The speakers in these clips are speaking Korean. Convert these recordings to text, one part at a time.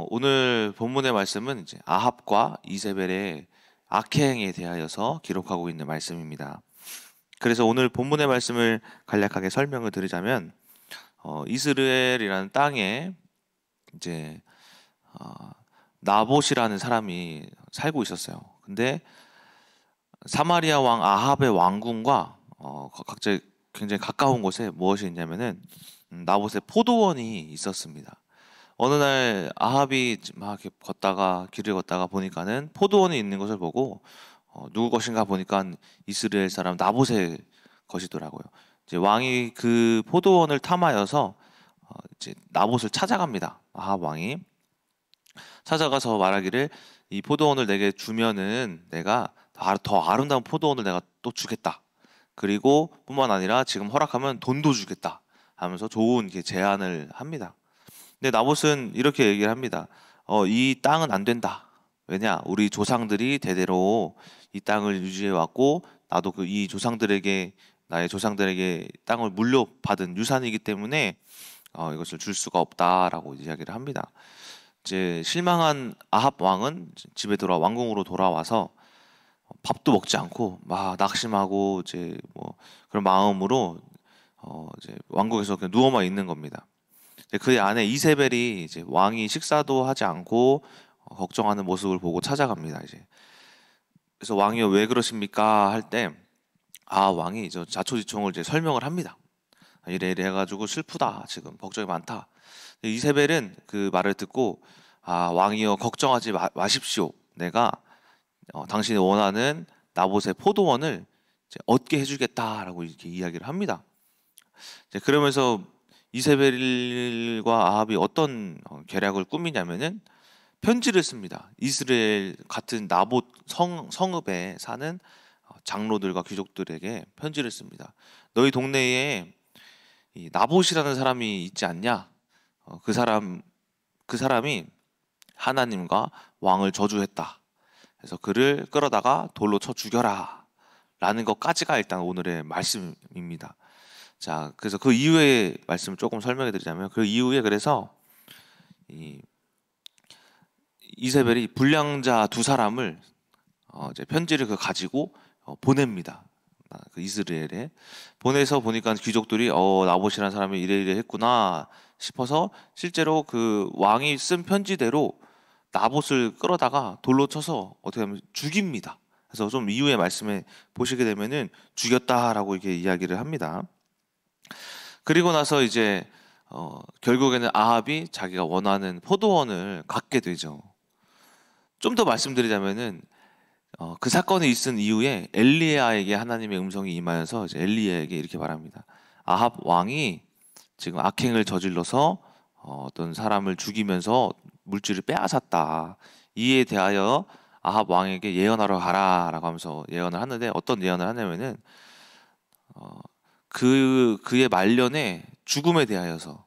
오늘 본문의 말씀은 이제 아합과 이세벨의 악행에 대하여서 기록하고 있는 말씀입니다. 그래서 오늘 본문의 말씀을 간략하게 설명을 드리자면, 이스라엘이라는 땅에 이제 어, 나봇이라는 사람이 살고 있었어요. 근데 사마리아 왕 아합의 왕궁과 각자 굉장히 가까운 곳에 무엇이 있냐면은 나봇의 포도원이 있었습니다. 어느 날 아합이 막 이렇게 길을 걷다가 보니까는 포도원이 있는 것을 보고 누구 것인가 보니까 이스라엘 사람 나봇의 것이더라고요. 이제 왕이 그 포도원을 탐하여서 이제 나봇을 찾아갑니다. 아합 왕이 찾아가서 말하기를, 이 포도원을 내게 주면은 내가 더 아름다운 포도원을 내가 또 주겠다. 그리고 뿐만 아니라 지금 허락하면 돈도 주겠다 하면서 좋은 이렇게 제안을 합니다. 근데 나봇은 이렇게 얘기를 합니다. 이 땅은 안 된다. 왜냐? 우리 조상들이 대대로 이 땅을 유지해 왔고, 나도 나의 조상들에게 땅을 물려받은 유산이기 때문에 이것을 줄 수가 없다라고 이야기를 합니다. 이제 실망한 아합 왕은 집에 왕궁으로 돌아와서 밥도 먹지 않고 막 낙심하고 이제 뭐 그런 마음으로 이제 왕궁에서 그냥 누워만 있는 겁니다. 그의 아내 이세벨이 이제 왕이 식사도 하지 않고 걱정하는 모습을 보고 찾아갑니다. 이제 그래서 왕이요, 왜 그러십니까? 할 때 왕이 이제 자초지종을 이제 설명을 합니다. 이래 해가지고 슬프다, 지금 걱정이 많다. 이세벨은 그 말을 듣고, 왕이요, 걱정하지 마십시오. 내가 당신이 원하는 나봇의 포도원을 이제 얻게 해주겠다라고 이렇게 이야기를 합니다. 이제 그러면서 이세벨과 아합이 어떤 계략을 꾸미냐면은 편지를 씁니다. 이스라엘 같은 나봇 성읍에 사는 장로들과 귀족들에게 편지를 씁니다. 너희 동네에 이 나봇이라는 사람이 있지 않냐? 그 사람이 하나님과 왕을 저주했다. 그래서 그를 끌어다가 돌로 쳐 죽여라. 라는 것까지가 일단 오늘의 말씀입니다. 자, 그래서 그 이후의 말씀을 조금 설명해 드리자면, 그 이후에 그래서 이세벨이 불량자 두 사람을 이제 편지를 가지고 보냅니다. 그 이스라엘에 보내서 보니까 귀족들이 나봇이라는 사람이 이래 했구나 싶어서 실제로 그 왕이 쓴 편지대로 나봇을 끌어다가 돌로 쳐서 어떻게 하면 죽입니다. 그래서 좀 이후의 말씀에 보시게 되면은 죽였다라고 이렇게 이야기를 합니다. 그리고 나서 이제 결국에는 아합이 자기가 원하는 포도원을 갖게 되죠. 좀 더 말씀드리자면은 그 사건이 있은 이후에 엘리야에게 하나님의 음성이 임하여서 이제 엘리야에게 이렇게 말합니다. 아합 왕이 지금 악행을 저질러서 어떤 사람을 죽이면서 물질을 빼앗았다. 이에 대하여 아합 왕에게 예언하러 가라라고 하면서 예언을 하는데, 어떤 예언을 하냐면은 그의 말년에 죽음에 대하여서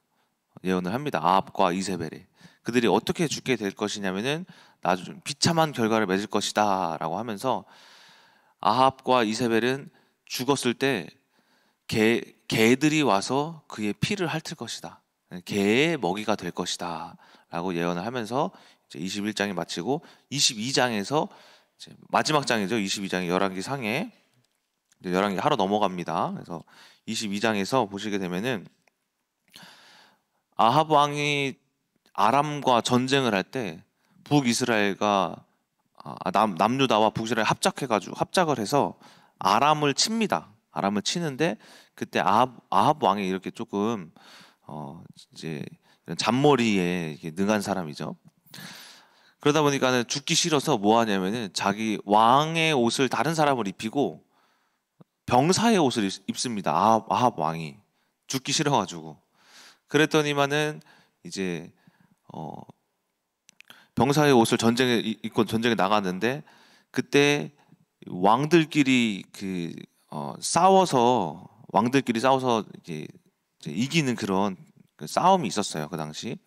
예언을 합니다. 아합과 이세벨에 그들이 어떻게 죽게 될 것이냐면은 나중 비참한 결과를 맺을 것이다라고 하면서, 아합과 이세벨은 죽었을 때 개들이 와서 그의 피를 핥을 것이다. 개의 먹이가 될 것이다 라고 예언을 하면서 이제 21장이 마치고 22장에서 이제 마지막 장이죠. 22장이 열왕기 상에 열왕기 하루 넘어갑니다. 그래서 22장에서 보시게 되면은 아합 왕이 아람과 전쟁을 할 때 북이스라엘과 남유다와 북이스라엘 합작을 해서 아람을 칩니다. 아람을 치는데 그때 아합 왕이 이렇게 조금 이제 잔머리에 능한 사람이죠. 그러다 보니까는 죽기 싫어서 뭐 하냐면은 자기 왕의 옷을 다른 사람을 입히고 병사의 옷을 입습니다. 아합 왕이 죽기 싫어가지고. 그랬더니만은 이제 병사의 옷을 입고 전쟁에 나갔는데, 그때 왕들끼리 왕들끼리 싸워서 이제 이기는 그런 그 싸움이 있었어요. 그 당시.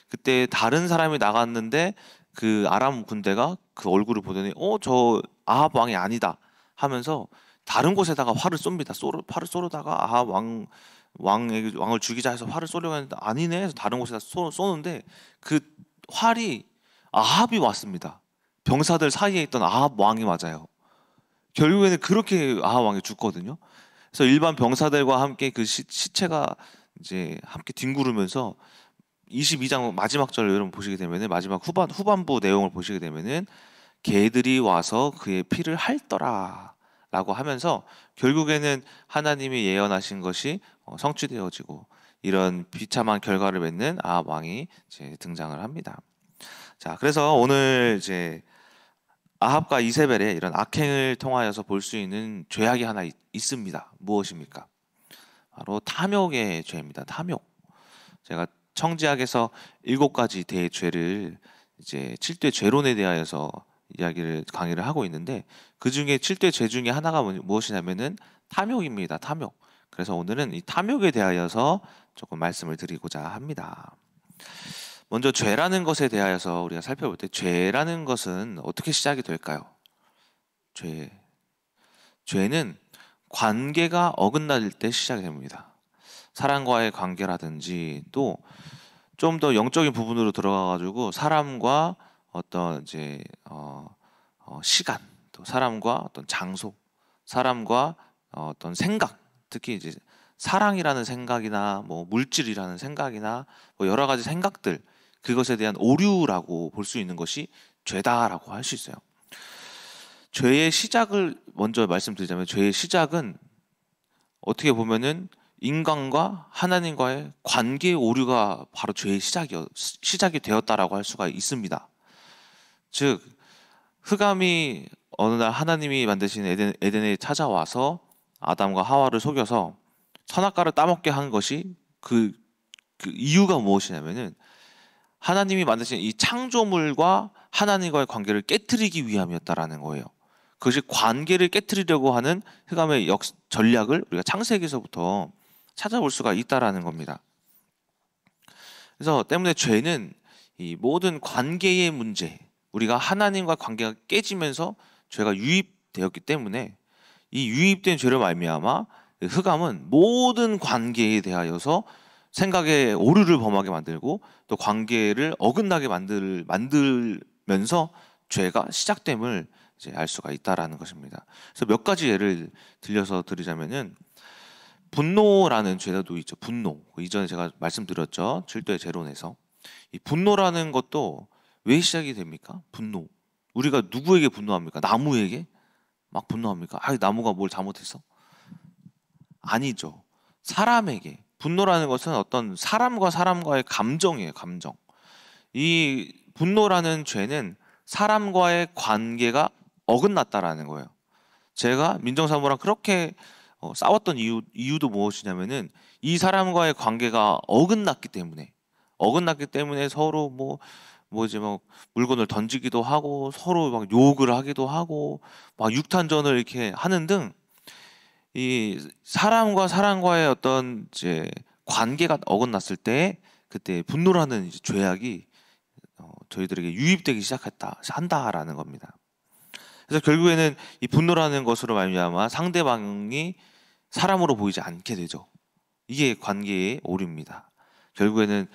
그때 다른 사람이 나갔는데 그 아람 군대가 그 얼굴을 보더니 저 아합 왕이 아니다 하면서 다른 곳에다가 활을 쏩니다. 활을 쏘려다가 아합 왕을 죽이자 해서 활을 쏘려고 했는데 아니네 해서 다른 곳에다 쏘는데, 그 활이 아합이 왔습니다. 병사들 사이에 있던 아합 왕이 맞아요. 결국에는 그렇게 아합 왕이 죽거든요. 그래서 일반 병사들과 함께 그 시체가 이제 함께 뒹구르면서 22장 마지막 절 여러분 보시게 되면은 마지막 후반부 내용을 보시게 되면은 개들이 와서 그의 피를 핥더라 라고 하면서 결국에는 하나님이 예언하신 것이 성취되어지고 이런 비참한 결과를 맺는 아합 왕이 이제 등장을 합니다. 자, 그래서 오늘 이제 아합과 이세벨의 이런 악행을 통하여서 볼 수 있는 죄악이 하나 있습니다. 무엇입니까? 바로 탐욕의 죄입니다. 탐욕. 제가 청지학에서 7가지 대죄를 이제 7대 죄론에 대하여서 강의를 하고 있는데 그 중에 7대 죄 중에 하나가 무엇이냐면은 탐욕입니다. 탐욕. 그래서 오늘은 이 탐욕에 대하여서 조금 말씀을 드리고자 합니다. 먼저 죄라는 것에 대하여서 우리가 살펴볼 때 죄라는 것은 어떻게 시작이 될까요? 죄는 관계가 어긋날 때 시작이 됩니다. 사람과의 관계라든지 또 좀 더 영적인 부분으로 들어가가지고 사람과 어떤 이제 시간, 또 사람과 어떤 장소, 사람과 어떤 생각, 특히 이제 사랑이라는 생각이나 뭐 물질이라는 생각이나 뭐 여러 가지 생각들, 그것에 대한 오류라고 볼 수 있는 것이 죄다라고 할 수 있어요. 죄의 시작을 먼저 말씀드리자면 죄의 시작은 어떻게 보면은 인간과 하나님과의 관계의 오류가 바로 죄의 시작이 되었다라고 할 수가 있습니다. 즉 흑암이 어느 날 하나님이 만드신 에덴에 찾아와서 아담과 하와를 속여서 선악과를 따먹게 한 것이 그 이유가 무엇이냐면은 하나님이 만드신 이 창조물과 하나님과의 관계를 깨트리기 위함이었다라는 거예요. 그것이 관계를 깨트리려고 하는 흑암의 전략을 우리가 창세기에서부터 찾아볼 수가 있다라는 겁니다. 그래서 때문에 죄는 이 모든 관계의 문제, 우리가 하나님과 관계가 깨지면서 죄가 유입되었기 때문에 이 유입된 죄로 말미암아 흑암은 모든 관계에 대하여서 생각의 오류를 범하게 만들고 또 관계를 어긋나게 만들면서 죄가 시작됨을 이제 알 수가 있다라는 것입니다. 그래서 몇 가지 예를 들려서 드리자면은 분노라는 죄도 있죠. 분노. 이전에 제가 말씀드렸죠. 7대 죄론에서. 이 분노라는 것도 왜 시작이 됩니까? 분노. 우리가 누구에게 분노합니까? 나무에게? 막 분노합니까? 아, 나무가 뭘 잘못했어? 아니죠. 사람에게. 분노라는 것은 어떤 사람과 사람과의 감정이에요. 감정. 이 분노라는 죄는 사람과의 관계가 어긋났다라는 거예요. 제가 민정사모랑 그렇게 싸웠던 이유도 무엇이냐면은 이 사람과의 관계가 어긋났기 때문에 서로 이제 막 물건을 던지기도 하고 서로 막 욕을 하기도 하고 막 육탄전을 이렇게 하는 등 이 사람과 사람과의 어떤 이제 관계가 어긋났을 때 그때 분노라는 이제 죄악이 저희들에게 유입되기 한다라는 겁니다. 그래서 결국에는 이 분노라는 것으로 말미암아 상대방이 사람으로 보이지 않게 되죠. 이게 관계의 오류입니다. 결국에는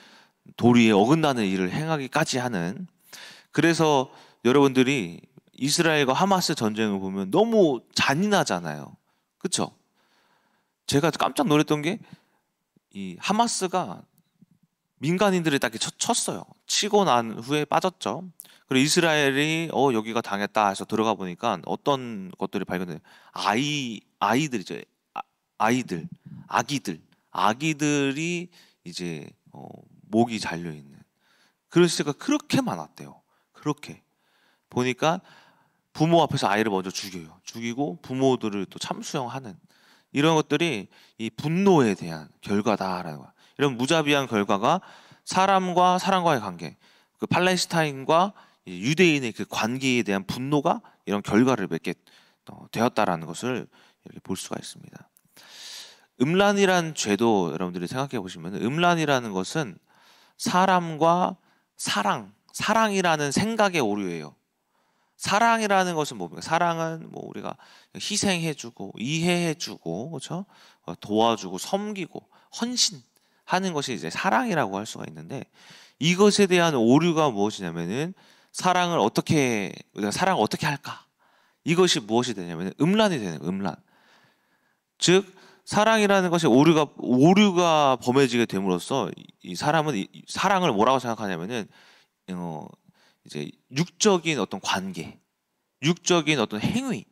도리에 어긋나는 일을 행하기까지 하는. 그래서 여러분들이 이스라엘과 하마스 전쟁을 보면 너무 잔인하잖아요. 그렇죠? 제가 깜짝 놀랐던 게 이 하마스가 민간인들을 딱 쳤어요. 치고 난 후에 빠졌죠. 그리고 이스라엘이 여기가 당했다 해서 들어가 보니까 어떤 것들이 발견돼요. 아이들이죠. 아기들이 이제 목이 잘려 있는 그런 시대가 그렇게 많았대요. 그렇게 보니까 부모 앞에서 아이를 먼저 죽이고 부모들을 또 참수형하는 이런 것들이 이 분노에 대한 결과다라는 거야. 이런 무자비한 결과가 사람과 사람과의 관계, 그 팔레스타인과 유대인의 그 관계에 대한 분노가 이런 결과를 맺게 되었다라는 것을 이렇게 볼 수가 있습니다. 음란이란 죄도 여러분들이 생각해 보시면 음란이라는 것은 사람과 사랑이라는 생각의 오류예요. 사랑이라는 것은 뭡니까? 사랑은 뭐 우리가 희생해주고 이해해주고 그렇죠? 도와주고 섬기고 헌신하는 것이 이제 사랑이라고 할 수가 있는데 이것에 대한 오류가 무엇이냐면은 우리가 사랑을 어떻게 할까? 이것이 무엇이 되냐면 음란이 되는 거예요. 음란. 즉 사랑이라는 것이 오류가 범해지게 됨으로써 이 사람은 이 사랑을 뭐라고 생각하냐면은 어 이제 육적인 어떤 관계, 육적인 어떤 행위,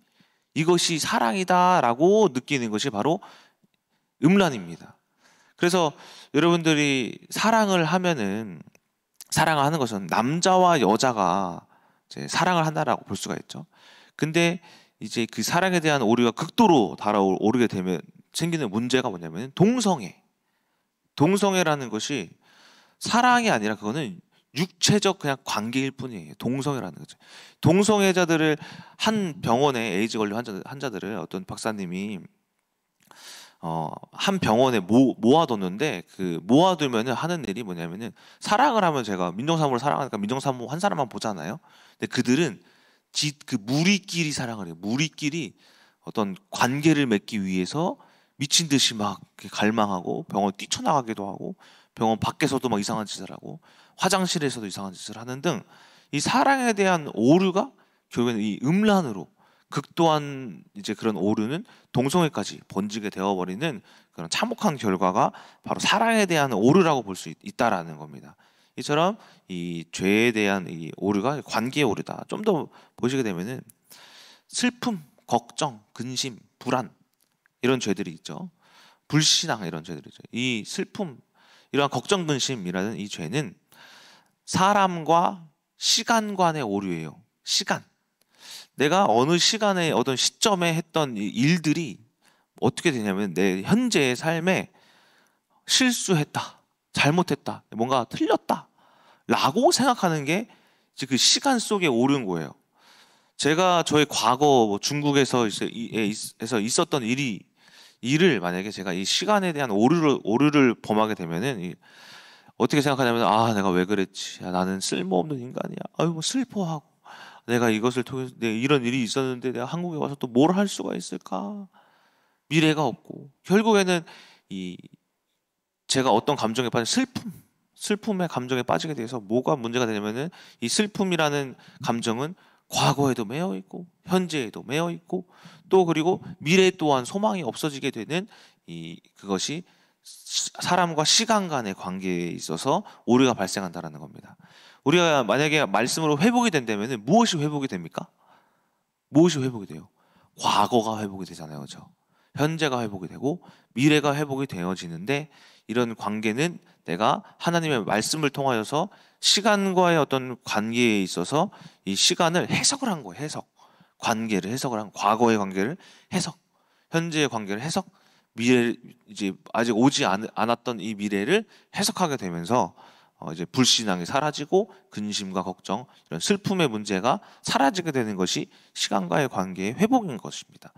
이것이 사랑이다라고 느끼는 것이 바로 음란입니다. 그래서 여러분들이 사랑을 하는 것은 남자와 여자가 이제 사랑을 한다라고 볼 수가 있죠. 근데 이제 그 사랑에 대한 오류가 극도로 달아오르게 되면 생기는 문제가 뭐냐면 동성애라는 것이 사랑이 아니라 그거는 육체적 그냥 관계일 뿐이에요. 동성애라는 거죠. 동성애자들을 한 병원에 에이즈 걸린 환자들을 어떤 박사님이 한 병원에 모아뒀는데 그 모아두면은 하는 일이 뭐냐면은 사랑을 하면 제가 민정사무를 사랑하니까 민정사무 한 사람만 보잖아요. 근데 그들은 그 무리끼리 사랑을 해요. 무리끼리 어떤 관계를 맺기 위해서 미친 듯이 막 이렇게 갈망하고 병원 뛰쳐나가기도 하고 병원 밖에서도 막 이상한 짓을 하고 화장실에서도 이상한 짓을 하는 등 이 사랑에 대한 오류가 결국에는 이 음란으로 극도한 이제 그런 오류는 동성애까지 번지게 되어버리는 그런 참혹한 결과가 바로 사랑에 대한 오류라고 볼 수 있다라는 겁니다. 이처럼 이 죄에 대한 이 오류가 관계의 오류다. 좀 더 보시게 되면은 슬픔, 걱정, 근심, 불안 이런 죄들이 있죠. 불신앙 이런 죄들이죠. 이 슬픔, 이러한 걱정, 근심이라는 이 죄는 사람과 시간 간의 오류예요. 시간. 내가 어느 시간에 어떤 시점에 했던 이 일들이 어떻게 되냐면 내 현재의 삶에 실수했다, 잘못했다, 뭔가 틀렸다 라고 생각하는 게 이제 그 시간 속에 오른 거예요. 제가 저의 과거 중국에서 있었던 일을 만약에 제가 이 시간에 대한 오류를 범하게 되면은 어떻게 생각하냐면 내가 왜 그랬지? 나는 쓸모없는 인간이야. 아유 뭐 슬퍼하고 내가 이것을 통해서 이런 일이 있었는데 내가 한국에 와서 또 뭘 할 수가 있을까? 미래가 없고 결국에는 이 제가 어떤 감정에 빠진 슬픔의 감정에 빠지게 돼서 뭐가 문제가 되냐면은 이 슬픔이라는 감정은 과거에도 매여 있고 현재에도 매여 있고 또 그리고 미래 또한 소망이 없어지게 되는 그것이 사람과 시간 간의 관계에 있어서 오류가 발생한다라는 겁니다. 우리가 만약에 말씀으로 회복이 된다면 무엇이 회복이 됩니까? 무엇이 회복이 돼요? 과거가 회복이 되잖아요. 그렇죠? 현재가 회복이 되고 미래가 회복이 되어지는데 이런 관계는 내가 하나님의 말씀을 통하여서 시간과의 어떤 관계에 있어서 이 시간을 해석을 한 거예요. 관계를 해석을 한 과거의 관계를 해석, 현재의 관계를 해석, 미래 이제 아직 오지 않았던 이 미래를 해석하게 되면서 이제 불신앙이 사라지고 근심과 걱정 이런 슬픔의 문제가 사라지게 되는 것이 시간과의 관계의 회복인 것입니다.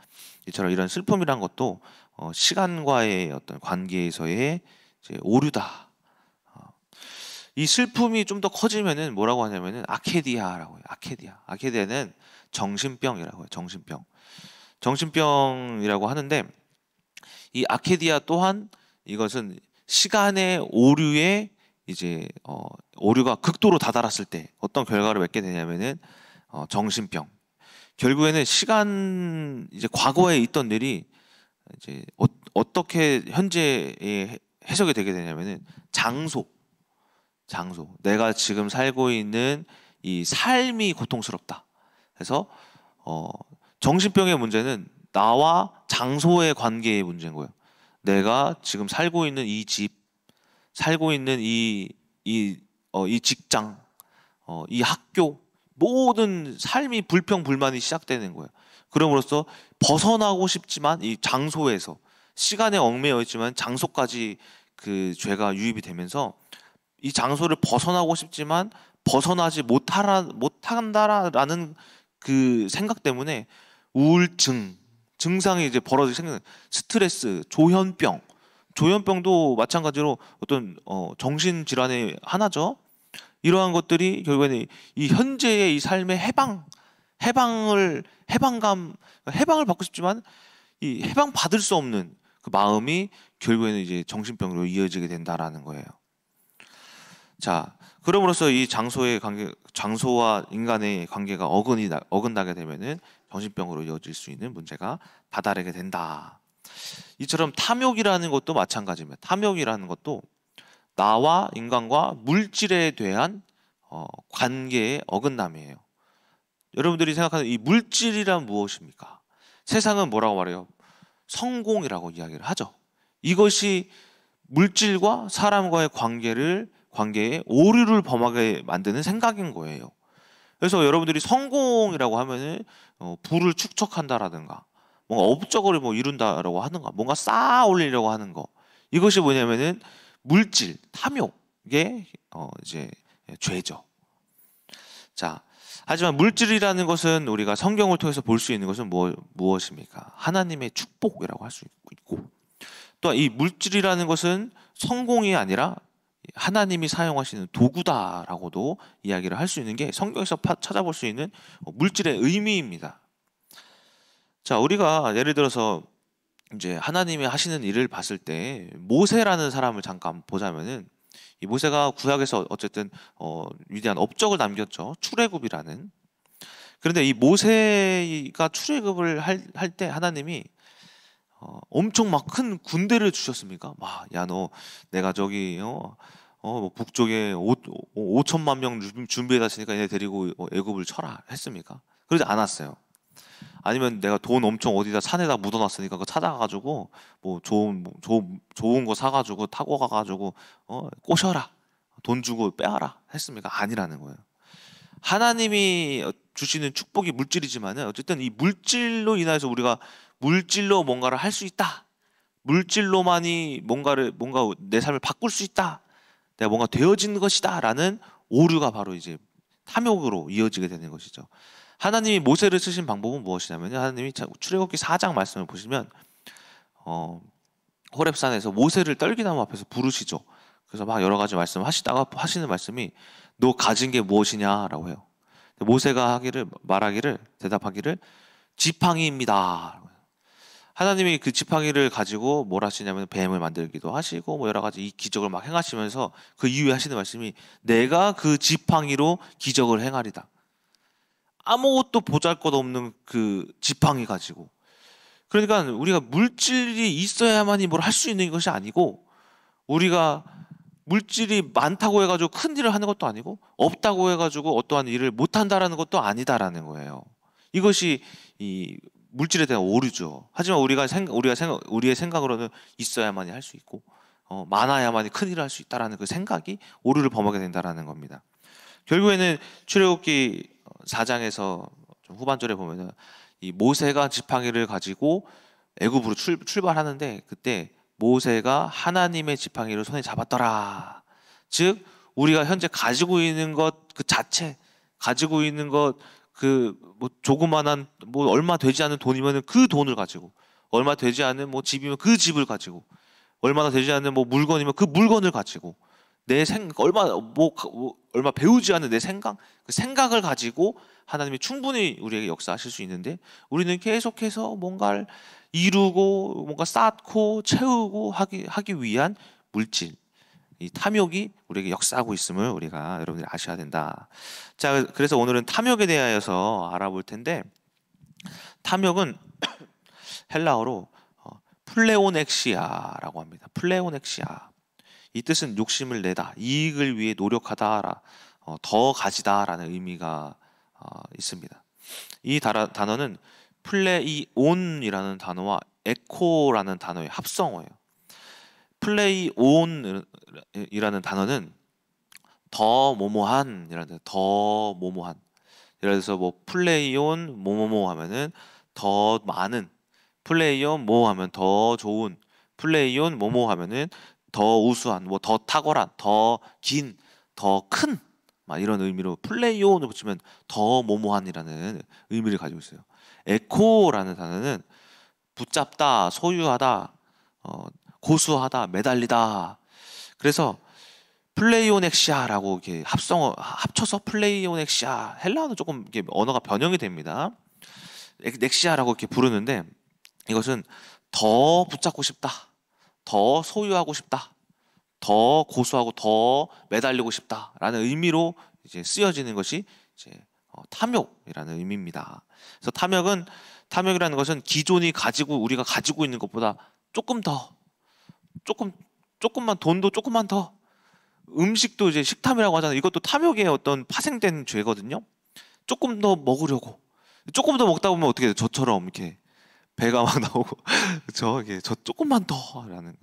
이처럼 이런 슬픔이란 것도 시간과의 어떤 관계에서의 이제 오류다. 이 슬픔이 좀 더 커지면은 뭐라고 하냐면은 아케디아라고 해요. 아케디아는 정신병이라고 해요. 정신병이라고 하는데 이 아케디아 또한 이것은 시간의 오류에 이제 오류가 극도로 다다랐을 때 어떤 결과를 맺게 되냐면은 정신병. 결국에는 시간 이제 과거에 있던 일이 이제 어떻게 현재에 해석이 되게 되냐면은 장소. 내가 지금 살고 있는 이 삶이 고통스럽다. 그래서 정신병의 문제는 나와 장소의 관계의 문제인 거예요. 내가 지금 살고 있는 이 집, 살고 있는 이 직장, 이 학교, 모든 삶이 불평불만이 시작되는 거예요. 그럼으로써 벗어나고 싶지만 이 장소에서 시간에 얽매여 있지만 장소까지 그 죄가 유입이 되면서 이 장소를 벗어나고 싶지만 벗어나지 못한다라는 그 생각 때문에 우울증 증상이 이제 생기는 스트레스, 조현병도 마찬가지로 어떤 정신 질환의 하나죠. 이러한 것들이 결국에는 이 현재의 이 삶의 해방을 받고 싶지만 이 해방 받을 수 없는 그 마음이 결국에는 이제 정신병으로 이어지게 된다라는 거예요. 자, 그럼으로써 이 장소의 관계, 장소와 인간의 관계가 어긋나게 되면은 정신병으로 이어질 수 있는 문제가 다다르게 된다. 이처럼 탐욕이라는 것도 마찬가지입니다. 탐욕이라는 것도 나와 인간과 물질에 대한 관계의 어긋남이에요. 여러분들이 생각하는 이 물질이란 무엇입니까? 세상은 뭐라고 말해요? 성공이라고 이야기를 하죠. 이것이 물질과 사람과의 관계에 오류를 범하게 만드는 생각인 거예요. 그래서 여러분들이 성공이라고 하면은 부를 축적한다라든가 뭔가 업적을 뭐 이룬다라고 하는가, 뭔가 쌓아 올리려고 하는 거. 이것이 뭐냐면은 물질, 탐욕의 이제 죄죠. 자, 하지만 물질이라는 것은 우리가 성경을 통해서 볼 수 있는 것은 무엇입니까? 하나님의 축복이라고 할 수 있고, 또 이 물질이라는 것은 성공이 아니라 하나님이 사용하시는 도구다라고도 이야기를 할 수 있는 게 성경에서 찾아볼 수 있는 물질의 의미입니다. 자, 우리가 예를 들어서 이제 하나님이 하시는 일을 봤을 때 모세라는 사람을 잠깐 보자면은, 이 모세가 구약에서 어쨌든 위대한 업적을 남겼죠. 출애굽이라는. 그런데 이 모세가 출애굽을 할 때 하나님이 엄청 막 큰 군대를 주셨습니까? 야, 너 내가 저기 뭐 북쪽에 5천만 명 준비해 놨으니까 얘네 데리고 애굽을 쳐라 했습니까? 그러지 않았어요. 아니면 내가 돈 엄청 어디다 산에다 묻어놨으니까 그거 찾아가가지고 뭐 좋은 거 사가지고 타고 가가지고 꼬셔라, 돈 주고 빼와라 했습니까? 아니라는 거예요. 하나님이 주시는 축복이 물질이지만은 어쨌든 이 물질로 인해서 우리가 물질로 뭔가를 할 수 있다, 물질로만이 뭔가 내 삶을 바꿀 수 있다, 내가 뭔가 되어진 것이다라는 오류가 바로 이제 탐욕으로 이어지게 되는 것이죠. 하나님이 모세를 쓰신 방법은 무엇이냐면, 하나님이 출애굽기 4장 말씀을 보시면 호렙산에서 모세를 떨기나무 앞에서 부르시죠. 그래서 막 여러 가지 말씀 하시다가 하시는 말씀이 너 가진 게 무엇이냐라고 해요. 모세가 대답하기를 지팡이입니다. 하나님이 그 지팡이를 가지고 뭘 하시냐면 뱀을 만들기도 하시고 뭐 여러 가지 이 기적을 막 행하시면서 그 이후에 하시는 말씀이 내가 그 지팡이로 기적을 행하리다. 아무것도 보잘것없는 그 지팡이 가지고. 그러니까 우리가 물질이 있어야만이 뭘 할 수 있는 것이 아니고, 우리가 물질이 많다고 해가지고 큰 일을 하는 것도 아니고, 없다고 해가지고 어떠한 일을 못한다라는 것도 아니다라는 거예요. 이것이 이 물질에 대한 오류죠. 하지만 우리의 생각으로는 있어야만이 할 수 있고, 많아야만이 큰 일을 할 수 있다라는 그 생각이 오류를 범하게 된다라는 겁니다. 결국에는 출애굽기 4장에서 좀 후반절에 보면은 이 모세가 지팡이를 가지고 애굽으로 출발하는데, 그때 모세가 하나님의 지팡이를 손에 잡았더라. 즉 우리가 현재 가지고 있는 것 그 자체, 가지고 있는 것 그 뭐 조그만한 뭐 얼마 되지 않는 돈이면은 그 돈을 가지고, 얼마 되지 않는 뭐 집이면 그 집을 가지고, 얼마나 되지 않는 뭐 물건이면 그 물건을 가지고, 얼마 배우지 않은 내 생각, 그 생각을 가지고 하나님이 충분히 우리에게 역사하실 수 있는데, 우리는 계속해서 뭔가를 이루고 뭔가 쌓고 채우고 하기 위한 물질, 이 탐욕이 우리에게 역사하고 있음을 우리가 여러분들이 아셔야 된다. 자, 그래서 오늘은 탐욕에 대하여서 알아볼 텐데, 탐욕은 헬라어로 플레오넥시아라고 합니다. 플레오넥시아. 이 뜻은 욕심을 내다, 이익을 위해 노력하다, 더 가지다라는 의미가 있습니다. 이 단어는 플레이온이라는 단어와 에코라는 단어의 합성어예요. 플레이온이라는 단어는 더 뭐뭐한이라는, 더 뭐뭐한. 예를 들어서 뭐 플레이온 뭐뭐뭐 하면은 더 많은, 플레이온 뭐 하면 더 좋은, 플레이온 뭐뭐 하면은 더 우수한, 뭐 더 탁월한, 더 긴, 더 큰, 막 이런 의미로 플레이온을 붙이면 더 뭐뭐한이라는 의미를 가지고 있어요. 에코라는 단어는 붙잡다, 소유하다, 고수하다, 매달리다. 그래서 플레이오넥시아라고 이렇게 합쳐서 플레이오넥시아. 헬라어는 조금 이렇게 언어가 변형이 됩니다. 넥시아라고 이렇게 부르는데, 이것은 더 붙잡고 싶다, 더 소유하고 싶다, 더 고소하고 더 매달리고 싶다라는 의미로 이제 쓰여지는 것이 이제 탐욕이라는 의미입니다. 그래서 탐욕이라는 것은 기존이 우리가 가지고 있는 것보다 조금 더, 조금만 돈도 조금만 더, 음식도 이제 식탐이라고 하잖아요. 이것도 탐욕의 어떤 파생된 죄거든요. 조금 더 먹으려고, 조금 더 먹다 보면 어떻게 돼요? 저처럼 이렇게 배가 막 나오고, 저 조금만 더라는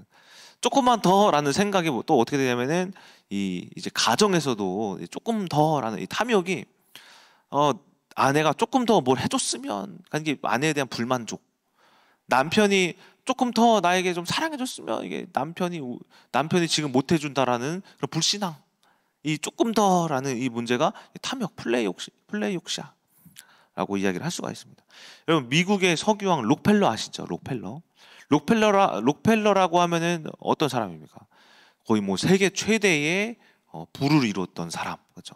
생각이 또 어떻게 되냐면은 이제 가정에서도 조금 더라는 이 탐욕이 아내가 조금 더 뭘 해줬으면, 그러니까 이게 아내에 대한 불만족, 남편이 조금 더 나에게 좀 사랑해줬으면, 이게 남편이 지금 못 해준다라는 그런 불신앙, 이 조금 더라는 이 문제가 탐욕, 플레이옥시아라고 이야기를 할 수가 있습니다. 여러분, 미국의 석유왕 록펠러 아시죠? 록펠러라고 하면은 어떤 사람입니까? 거의 뭐 세계 최대의 부를 이뤘던 사람, 그렇죠?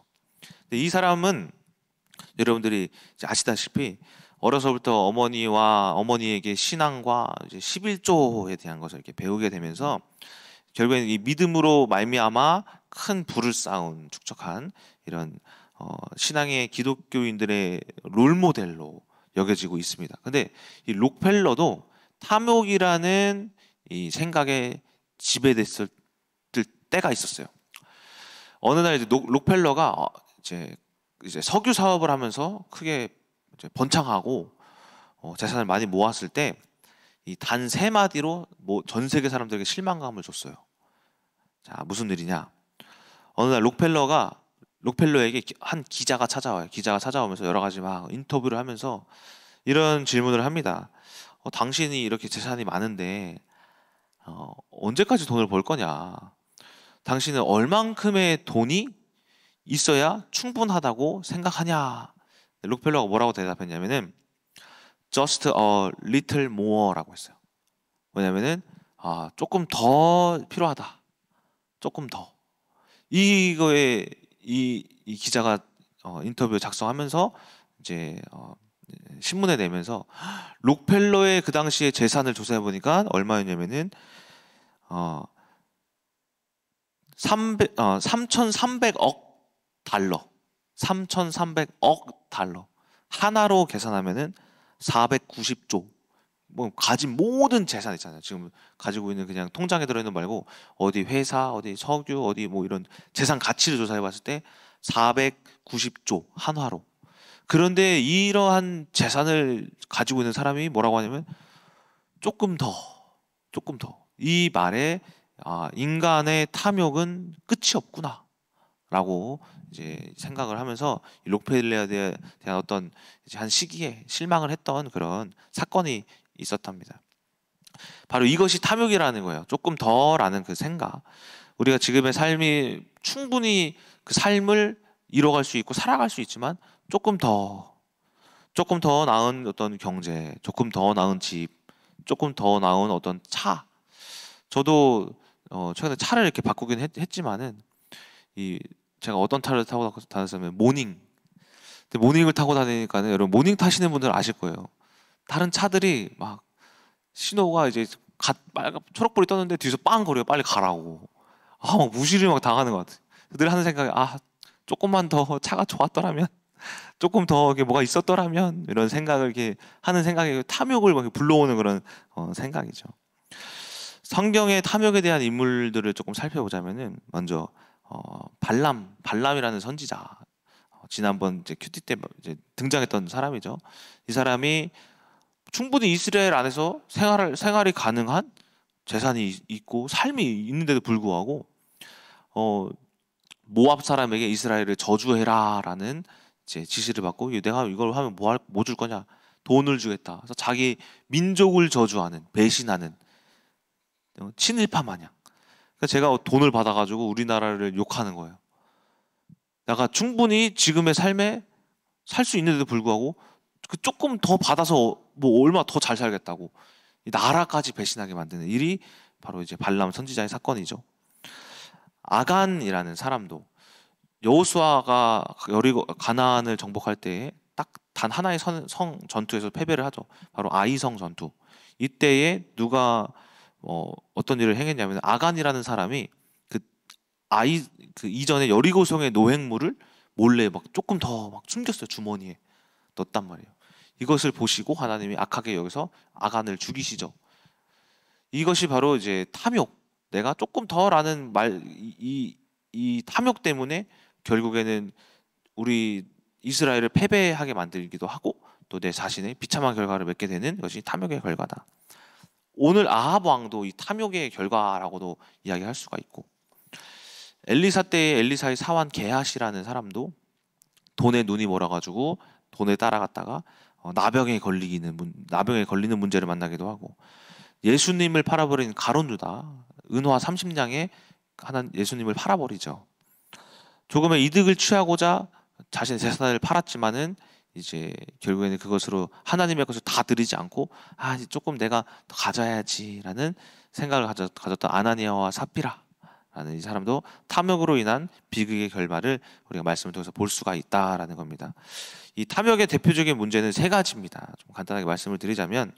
근데 이 사람은 여러분들이 이제 아시다시피 어려서부터 어머니에게 신앙과 이제 11조에 대한 것을 이렇게 배우게 되면서 결국에는 이 믿음으로 말미암아 큰 부를 축적한 이런 신앙의 기독교인들의 롤모델로 여겨지고 있습니다. 근데 이 록펠러도 탐욕이라는 이 생각에 지배됐을 때가 있었어요. 어느 날 이제 록펠러가 이제 석유 사업을 하면서 크게 이제 번창하고 재산을 많이 모았을 때 이 단 세 마디로 전 세계 사람들에게 실망감을 줬어요. 자, 무슨 일이냐? 어느 날 록펠러에게 한 기자가 찾아와요. 기자가 찾아오면서 여러 가지 막 인터뷰를 하면서 이런 질문을 합니다. 당신이 이렇게 재산이 많은데 언제까지 돈을 벌 거냐? 당신은 얼만큼의 돈이 있어야 충분하다고 생각하냐? 록펠러가 뭐라고 대답했냐면은 just a little more라고 했어요. 왜냐면은 조금 더 필요하다. 조금 더. 이거에 이 기자가 인터뷰 작성하면서 이제 신문에 내면서 록펠러의 그 당시에 재산을 조사해 보니까 얼마였냐면은 3,300억 달러, 3,300억 달러 하나로 계산하면은 490조. 뭐 가진 모든 재산 있잖아요. 지금 가지고 있는 그냥 통장에 들어있는 말고 어디 회사, 어디 석유, 어디 뭐 이런 재산 가치를 조사해 봤을 때 490조 한화로. 그런데 이러한 재산을 가지고 있는 사람이 뭐라고 하냐면 조금 더. 이 말에 인간의 탐욕은 끝이 없구나라고 이제 생각을 하면서 록펠러에 대한 어떤 이제 한 시기에 실망을 했던 그런 사건이 있었답니다. 바로 이것이 탐욕이라는 거예요. 조금 더라는 그 생각. 우리가 지금의 삶이 충분히 그 삶을 이뤄갈 수 있고 살아갈 수 있지만 조금 더 나은 어떤 경제, 조금 더 나은 집, 조금 더 나은 어떤 차. 저도 최근에 차를 이렇게 바꾸긴 했지만은 제가 어떤 차를 타고 다녔냐면 모닝. 근데 모닝을 타고 다니니까는 여러분 모닝 타시는 분들 아실 거예요. 다른 차들이 막 신호가 이제 초록불이 떴는데 뒤에서 빵 거려요. 빨리 가라고. 막 무시를 막 당하는 것 같아요. 늘 하는 생각이 조금만 더 차가 좋았더라면, 조금 더 이게 뭐가 있었더라면 이런 생각을 이렇게 하는 생각이 탐욕을 막 불러오는 그런 생각이죠. 성경의 탐욕에 대한 인물들을 조금 살펴보자면은 먼저 발람이라는 선지자, 지난번 이제 큐티 때 이제 등장했던 사람이죠. 이 사람이 충분히 이스라엘 안에서 생활이 가능한 재산이 있고 삶이 있는데도 불구하고 모압 사람에게 이스라엘을 저주해라라는 이제 지시를 받고 내가 이걸 하면 뭐 줄 거냐? 돈을 주겠다. 그래서 자기 민족을 저주하는, 배신하는 친일파 마냥. 그러니까 제가 돈을 받아가지고 우리나라를 욕하는 거예요. 내가 충분히 지금의 삶에 살 수 있는데도 불구하고 그 조금 더 받아서 뭐 얼마 더 잘 살겠다고 나라까지 배신하게 만드는 일이 바로 이제 발람 선지자의 사건이죠. 아간이라는 사람도 여호수아가 가나안을 정복할 때 딱 단 하나의 성 전투에서 패배를 하죠. 바로 아이성 전투. 이때에 누가 어떤 일을 행했냐면 아간이라는 사람이 그 그 이전에 여리고성의 노획물을 몰래 막 조금 더 막 숨겼어요. 주머니에 넣었단 말이에요. 이것을 보시고 하나님이 악하게 여기서 아간을 죽이시죠. 이것이 바로 이제 탐욕, 내가 조금 더라는 이 탐욕 때문에 결국에는 우리 이스라엘을 패배하게 만들기도 하고 또 내 자신의 비참한 결과를 맺게 되는 것이 탐욕의 결과다. 오늘 아합 왕도 이 탐욕의 결과라고도 이야기할 수가 있고, 엘리사 때의 엘리사의 사환 게하시라는 사람도 돈에 눈이 멀어가지고 돈에 따라갔다가 나병에 걸리는 문제를 만나기도 하고, 예수님을 팔아버린 가룟 유다, 은화 30냥에 예수님을 팔아버리죠. 조금의 이득을 취하고자 자신의 재산을 팔았지만은 이제 결국에는 그것으로 하나님의 것을 다 드리지 않고 조금 내가 더 가져야지라는 생각을 가졌던 아나니아와 삽비라라는 이 사람도 탐욕으로 인한 비극의 결말을 우리가 말씀을 통해서 볼 수가 있다라는 겁니다. 이 탐욕의 대표적인 문제는 세 가지입니다. 좀 간단하게 말씀을 드리자면,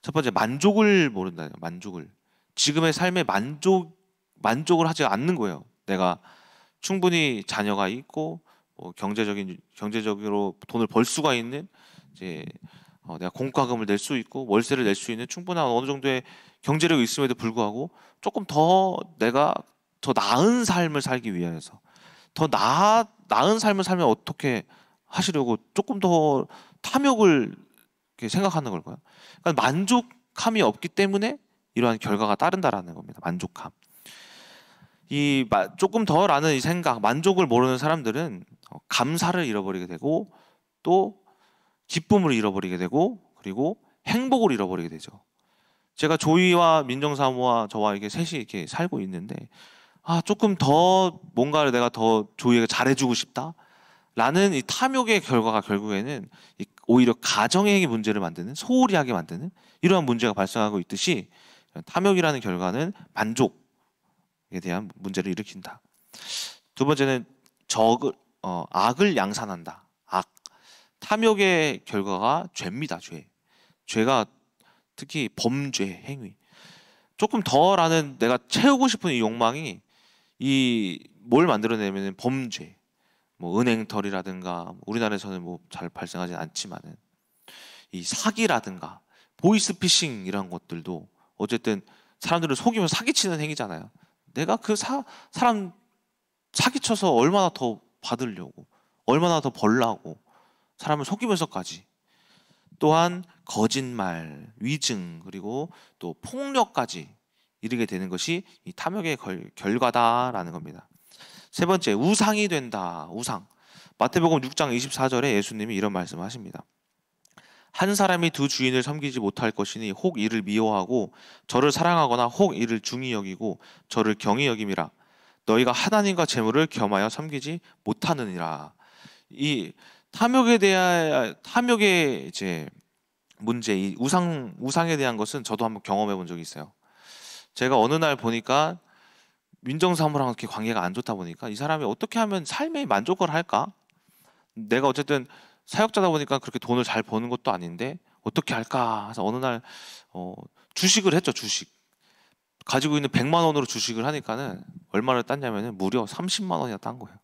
첫 번째, 만족을 모른다. 만족을, 지금의 삶에 만족을 하지 않는 거예요. 내가 충분히 자녀가 있고 경제적으로 돈을 벌 수가 있는, 이제 내가 공과금을 낼 수 있고 월세를 낼 수 있는 충분한 어느 정도의 경제력이 있음에도 불구하고 조금 더 내가 더 나은 삶을 살기 위해서 더 나은 삶을 살면 어떻게 하시려고 조금 더 탐욕을 이렇게 생각하는 걸까요? 그러니까 만족함이 없기 때문에 이러한 결과가 따른다라는 겁니다. 만족함. 조금 더라는 이 생각, 만족을 모르는 사람들은 감사를 잃어버리게 되고 또 기쁨을 잃어버리게 되고 그리고 행복을 잃어버리게 되죠. 제가 조이와 민정사모와 저와 이렇게 셋이 이렇게 살고 있는데 조금 더 뭔가를 내가 더 조이에게 잘해주고 싶다라는 이 탐욕의 결과가 결국에는 오히려 가정의 문제를 만드는, 소홀히 하게 만드는 이러한 문제가 발생하고 있듯이, 탐욕이라는 결과는 만족에 대한 문제를 일으킨다. 두 번째는 악을 양산한다. 탐욕의 결과가 죄입니다. 죄가 특히 범죄 행위, 조금 더라는 내가 채우고 싶은 이 욕망이 뭘 만들어내면 범죄, 은행털이라든가, 우리나라에서는 잘 발생하지 않지만은 이 사기라든가 보이스피싱 이런 것들도 어쨌든 사람들을 속이면서 사기치는 행위잖아요. 내가 그 사람 사기쳐서 얼마나 더 받으려고, 얼마나 더 벌라고 사람을 속이면서까지. 또한 거짓말, 위증, 그리고 또 폭력까지 이르게 되는 것이 이 탐욕의 결과다라는 겁니다. 세 번째, 우상이 된다. 우상. 마태복음 6장 24절에 예수님이 이런 말씀을 하십니다. 한 사람이 두 주인을 섬기지 못할 것이니 혹 이를 미워하고 저를 사랑하거나 혹 이를 중히 여기고 저를 경히 여김이라. 너희가 하나님과 재물을 겸하여 섬기지 못하느니라. 이 탐욕의 이제 문제, 이 우상에 대한 것은 저도 한번 경험해 본 적이 있어요. 제가 어느 날 보니까 민정사모랑 이렇게 관계가 안 좋다 보니까 이 사람이 어떻게 하면 삶에 만족을 할까? 내가 어쨌든 사역자다 보니까 그렇게 돈을 잘 버는 것도 아닌데 어떻게 할까? 해서 어느 날 주식을 했죠. 주식. 가지고 있는 100만 원으로 주식을 하니까는 얼마를 땄냐면은 무려 30만 원이나 딴 거예요.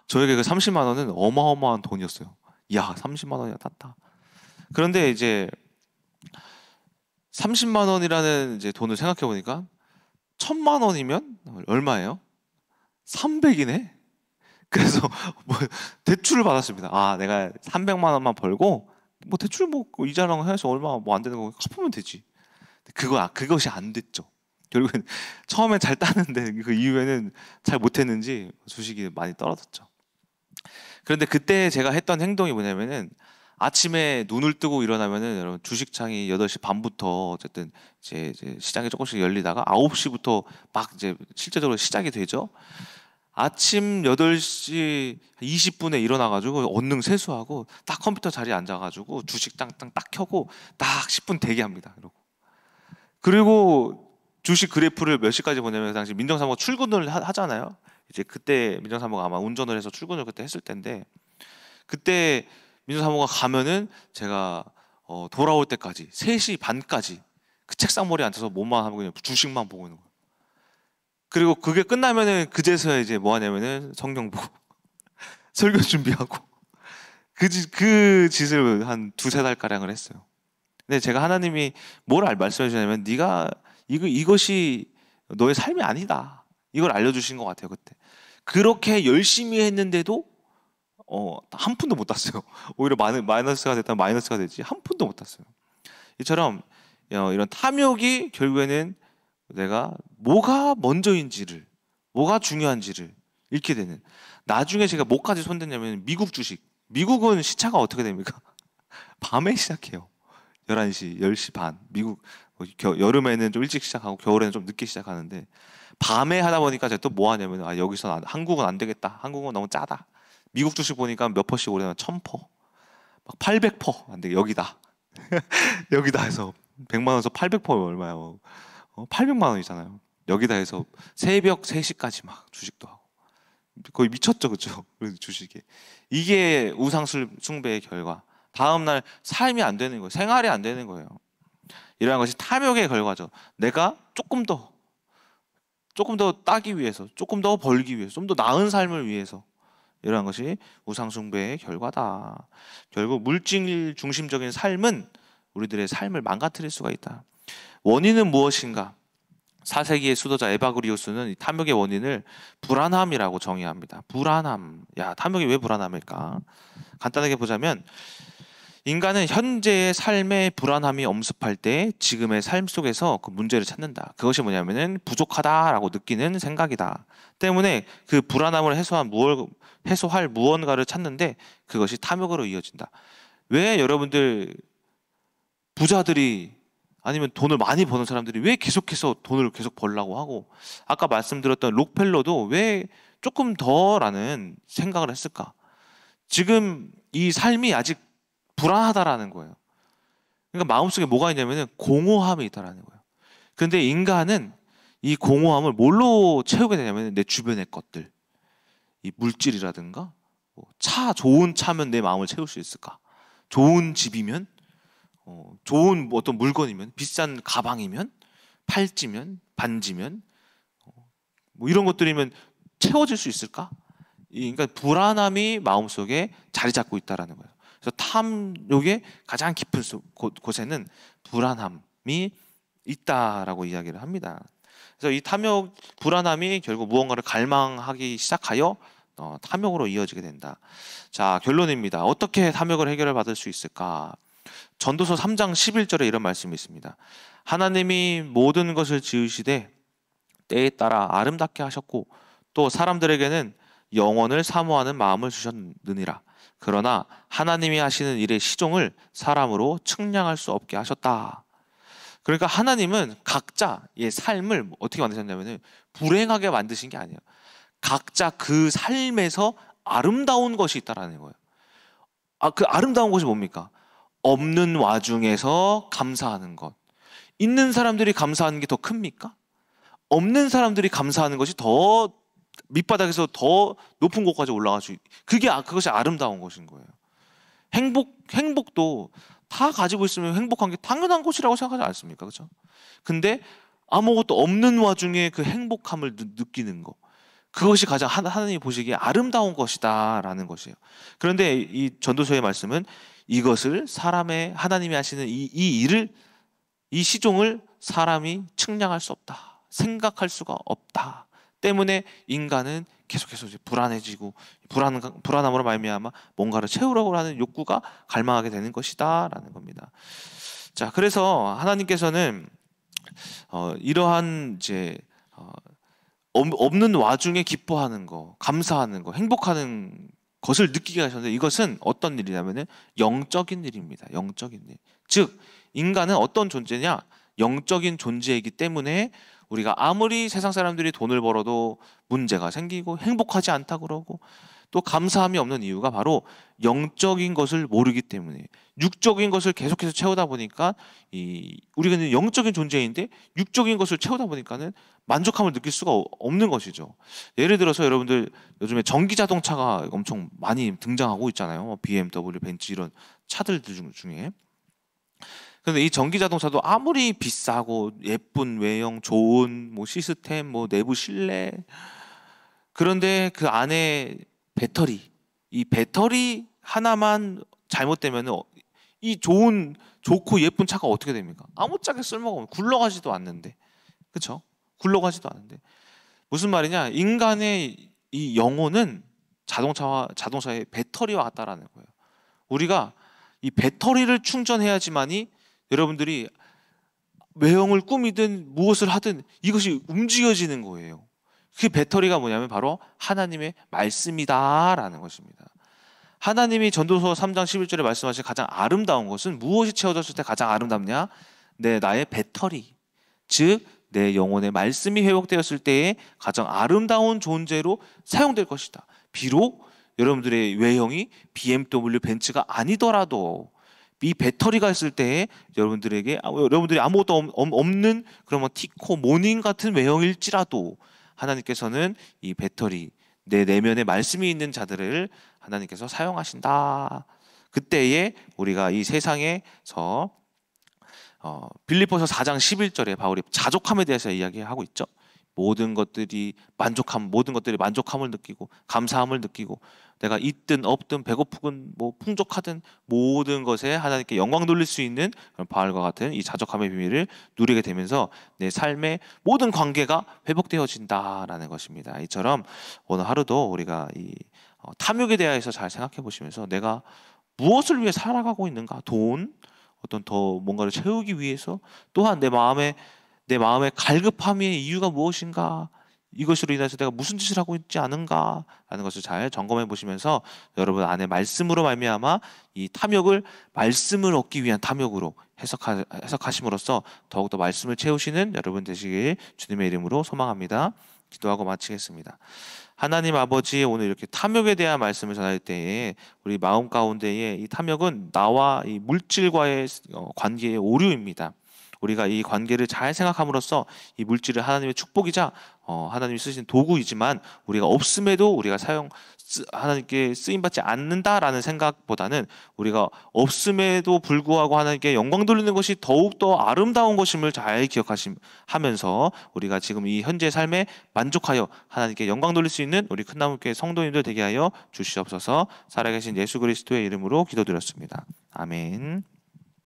저에게 그 30만 원은 어마어마한 돈이었어요. 야, 30만 원이나 땄다. 그런데 이제 30만 원이라는 이제 돈을 생각해 보니까 1000만 원이면 얼마예요? 300이네. 그래서 대출을 받았습니다. 내가 300만 원만 벌고 대출 이자랑 해서 얼마 안 되는 거 갚으면 되지. 그것이 안 됐죠. 결국엔 처음엔 잘 따는데 그 이후에는 잘 못했는지 주식이 많이 떨어졌죠. 그런데 그때 제가 했던 행동이 뭐냐면은, 아침에 눈을 뜨고 일어나면은 여러분 주식창이 8시 반부터 어쨌든 이제 시장이 조금씩 열리다가 9시부터 막 이제 실제적으로 시작이 되죠. 아침 8시 20분에 일어나가지고 언능 세수하고 딱 컴퓨터 자리에 앉아가지고 주식 땅땅 딱 켜고 딱 10분 대기합니다. 그리고 주식 그래프를 몇 시까지 보냐면, 그 당시 민정사모가 출근을 하잖아요. 이제 그때 민정사모가 아마 운전을 해서 출근을 그때 했을 텐데, 그때 민정사모가 가면은 제가 돌아올 때까지 3시 반까지 그 책상 머리에 앉아서 뭐만 하고 그냥 주식만 보고 있는 거예요. 그리고 그게 끝나면은 그제서야 이제 뭐 하냐면은 성경 보고 설교 준비하고 그 짓을 한 두세 달 가량을 했어요. 근데 제가 하나님이 뭘 말씀해 주냐면 네가 이것이 너의 삶이 아니다. 이걸 알려주신 것 같아요. 그때 그렇게 열심히 했는데도 한 푼도 못 땄어요. 오히려 마이너스가 됐다면 마이너스가 되지 한 푼도 못 땄어요. 이처럼 이런 탐욕이 결국에는 내가 뭐가 먼저인지를, 뭐가 중요한지를 잃게 되는. 나중에 제가 뭐까지 손댔냐면 미국 주식. 미국은 시차가 어떻게 됩니까? 밤에 시작해요. 11시, 10시 반. 미국 여름에는 좀 일찍 시작하고 겨울에는 좀 늦게 시작하는데 밤에 하다 보니까 제가 또 뭐 하냐면 여기서 한국은 안 되겠다. 한국은 너무 짜다. 미국 주식 보니까 몇 퍼씩 오르면 1000%, 막 800% 안 돼. 여기다. 여기다 해서 100만 원에서 800% 얼마예요? 800만 원이잖아요. 여기다 해서 새벽 3시까지 막 주식도 하고 거의 미쳤죠, 그렇죠? 주식이 이게 우상 숭배의 결과. 다음 날 삶이 안 되는 거예요. 생활이 안 되는 거예요. 이러한 것이 탐욕의 결과죠. 내가 조금 더 따기 위해서, 조금 더 벌기 위해서, 좀 더 나은 삶을 위해서 이러한 것이 우상 숭배의 결과다. 결국 물질 중심적인 삶은 우리들의 삶을 망가뜨릴 수가 있다. 원인은 무엇인가? 4세기의 수도자 에바그리우스는 이 탐욕의 원인을 불안함이라고 정의합니다. 불안함. 탐욕이 왜 불안함일까? 간단하게 보자면 인간은 현재의 삶의 불안함이 엄습할 때 지금의 삶 속에서 그 문제를 찾는다. 그것이 뭐냐면은 부족하다라고 느끼는 생각이다. 때문에 그 불안함을 해소할 무언가를 찾는데 그것이 탐욕으로 이어진다. 왜 여러분들 부자들이 아니면 돈을 많이 버는 사람들이 왜 계속해서 돈을 계속 벌려고 하고 아까 말씀드렸던 록펠러도 왜 조금 더라는 생각을 했을까? 지금 이 삶이 아직 불안하다라는 거예요. 그러니까 마음속에 뭐가 있냐면 공허함이 있다라는 거예요. 그런데 인간은 이 공허함을 뭘로 채우게 되냐면 내 주변의 것들, 이 물질이라든가 좋은 차면 내 마음을 채울 수 있을까? 좋은 집이면, 좋은 어떤 물건이면, 비싼 가방이면, 팔찌면, 반지면, 뭐 이런 것들이면 채워질 수 있을까? 그러니까 불안함이 마음속에 자리 잡고 있다라는 거예요. 그래서 탐욕의 가장 깊은 곳에는 불안함이 있다라고 이야기를 합니다. 그래서 이 탐욕, 불안함이 결국 무언가를 갈망하기 시작하여 탐욕으로 이어지게 된다. 자, 결론입니다. 어떻게 탐욕을 해결을 받을 수 있을까? 전도서 3장 11절에 이런 말씀이 있습니다. 하나님이 모든 것을 지으시되 때에 따라 아름답게 하셨고 또 사람들에게는 영원을 사모하는 마음을 주셨느니라. 그러나 하나님이 하시는 일의 시종을 사람으로 측량할 수 없게 하셨다. 그러니까 하나님은 각자의 삶을 어떻게 만드셨냐면 불행하게 만드신 게 아니에요. 각자 그 삶에서 아름다운 것이 있다라는 거예요. 그 아름다운 것이 뭡니까? 없는 와중에서 감사하는 것. 있는 사람들이 감사하는 게 더 큽니까? 없는 사람들이 감사하는 것이 더 밑바닥에서 더 높은 곳까지 올라갈 수 그것이 아름다운 것인 거예요. 행복도 다 가지고 있으면 행복한 게 당연한 것이라고 생각하지 않습니까? 그렇죠? 근데 아무것도 없는 와중에 그 행복함을 느끼는 거. 그것이 가장 하나님이 보시기에 아름다운 것이다라는 것이에요. 그런데 이 전도서의 말씀은 이것을 하나님이 하시는 이 시종을 사람이 측량할 수 없다. 생각할 수가 없다. 때문에 인간은 계속해서 이제 불안해지고 불안함으로 말미암아 뭔가를 채우려고 하는 욕구가 갈망하게 되는 것이다라는 겁니다. 자, 그래서 하나님께서는 이러한 이제 없는 와중에 기뻐하는 거, 감사하는 거, 행복하는 것을 느끼게 하셨는데 이것은 어떤 일이냐면은 영적인 일입니다. 영적인 일. 즉 인간은 어떤 존재냐? 영적인 존재이기 때문에 우리가 아무리 세상 사람들이 돈을 벌어도 문제가 생기고 행복하지 않다 그러고 또 감사함이 없는 이유가 바로 영적인 것을 모르기 때문에 육적인 것을 계속해서 채우다 보니까 우리가 영적인 존재인데 육적인 것을 채우다 보니까는 만족함을 느낄 수가 없는 것이죠. 예를 들어서 여러분들 요즘에 전기 자동차가 엄청 많이 등장하고 있잖아요. BMW, 벤츠 이런 차들 중에 근데 이 전기 자동차도 아무리 비싸고 예쁜 외형, 좋은 뭐 시스템, 뭐 내부 실내, 그런데 그 안에 배터리, 이 배터리 하나만 잘못되면 이 좋고 예쁜 차가 어떻게 됩니까? 아무짝에 쓸모가 없는, 굴러가지도 않는데, 그렇죠? 굴러가지도 않는데 무슨 말이냐? 인간의 이 영혼은 자동차의 배터리와 같다라는 거예요. 우리가 이 배터리를 충전해야지만이 여러분들이 외형을 꾸미든 무엇을 하든 이것이 움직여지는 거예요. 그 배터리가 뭐냐면 바로 하나님의 말씀이다라는 것입니다. 하나님이 전도서 3장 11절에 말씀하신 가장 아름다운 것은 무엇이 채워졌을 때 가장 아름답냐? 나의 배터리, 즉 내 영혼의 말씀이 회복되었을 때에 가장 아름다운 존재로 사용될 것이다. 비록 여러분들의 외형이 BMW, 벤츠가 아니더라도 이 배터리가 있을 때에 여러분들이 아무것도 없는 그런 뭐 티코, 모닝 같은 외형일지라도 하나님께서는 이 배터리, 내 내면에 말씀이 있는 자들을 하나님께서 사용하신다. 그때에 우리가 이 세상에서 빌립보서 4장 11절에 바울이 자족함에 대해서 이야기하고 있죠. 모든 것들이 만족함을 느끼고 감사함을 느끼고 내가 있든 없든 배고프든 뭐 풍족하든 모든 것에 하나님께 영광 돌릴 수 있는 그런 바울과 같은 이 자족함의 비밀을 누리게 되면서 내 삶의 모든 관계가 회복되어진다라는 것입니다. 이처럼 오늘 하루도 우리가 이 탐욕에 대해서 잘 생각해 보시면서 내가 무엇을 위해 살아가고 있는가? 돈, 어떤 더 뭔가를 채우기 위해서, 또한 내 마음의 갈급함의 이유가 무엇인가, 이것으로 인해서 내가 무슨 짓을 하고 있지 않은가 라는 것을 잘 점검해 보시면서 여러분 안에 말씀으로 말미암아 이 탐욕을 말씀을 얻기 위한 탐욕으로 해석하심으로써 더욱더 말씀을 채우시는 여러분 되시길 주님의 이름으로 소망합니다. 기도하고 마치겠습니다. 하나님 아버지, 오늘 이렇게 탐욕에 대한 말씀을 전할 때에 우리 마음 가운데에 이 탐욕은 나와 이 물질과의 관계의 오류입니다. 우리가 이 관계를 잘 생각함으로써 이 물질을 하나님의 축복이자 하나님이 쓰신 도구이지만 우리가 없음에도 우리가 하나님께 쓰임받지 않는다라는 생각보다는 우리가 없음에도 불구하고 하나님께 영광 돌리는 것이 더욱더 아름다운 것임을 잘 기억하면서 우리가 지금 이 현재 삶에 만족하여 하나님께 영광 돌릴 수 있는 우리 큰나무교회 성도님들 되게 하여 주시옵소서. 살아계신 예수 그리스도의 이름으로 기도드렸습니다. 아멘.